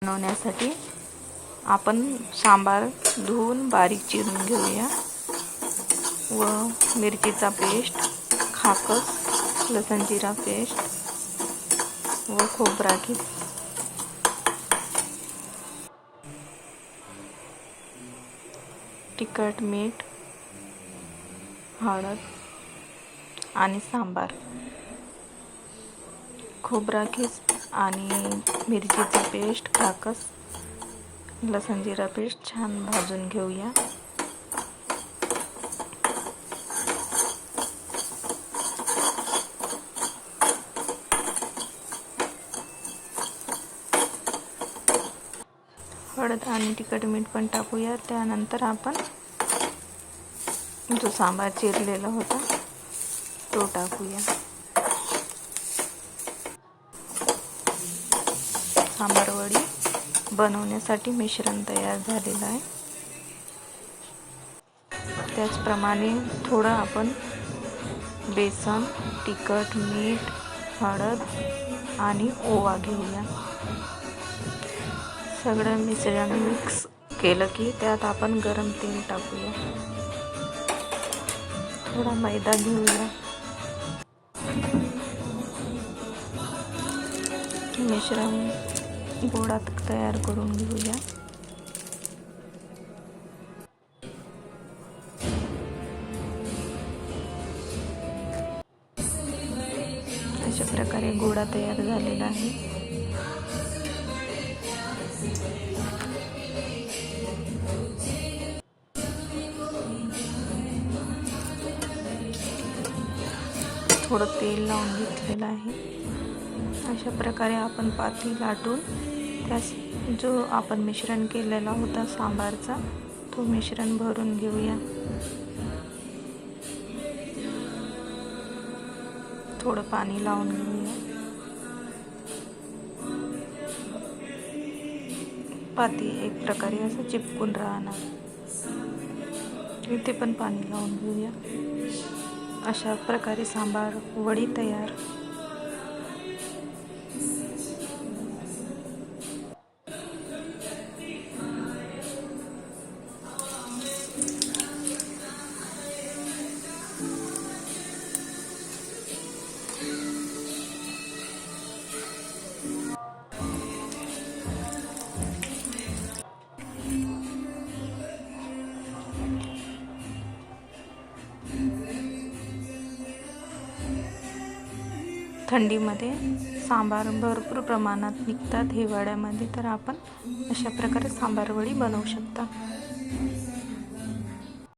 बनवण्यासाठी आपण सांबार धुवून बारीक चिरून घेऊया व मिरचीचा पेस्ट, खाकस, लसूण जिरा पेस्ट व खोबरा किस, तिखट, मीठ, हळद आणि सांबार, खोबरा किस आणि मिरचीचा पेस्ट, खाकस, लसूण जिरा पेस्ट छान भाजून घेऊया. हळद आणि तिखट मीठ पण टाकूया. त्यानंतर आपण जो सांबार चिरलेला होता तो टाकूया. सांबार वडी बनवण्यासाठी मिश्रण तयार झालेलं आहे. त्याचप्रमाणे थोडं आपण बेसन, तिखट, मीठ, हळद आणि ओवा घेऊया. सगळं मिश्रण मिक्स केलं की त्यात आपण गरम तेल टाकूया. थोडा मैदा घेऊया. मिश्रण गोळा तयार करून घेऊया. अशा प्रकारे गोळा तयार झालेला आहे. थोडं तेल लावून घेतलेलं आहे. अशा प्रकारे आपण पाती लाटून त्यास जो आपण मिश्रण केलेला होता सांबारचा तो मिश्रण भरून घेऊया. थोडं पाणी लावून घेऊया. पाती एक प्रकारे असं चिपकून राहणार. इथे पण पाणी लावून घेऊया. अशा प्रकारे सांबार वडी तयार. थंडीमध्ये सांबार भरपूर प्रमाणात निघतात. हिवाळ्यामध्ये तर आपण अशा प्रकारे सांबार वडी बनवू शकता.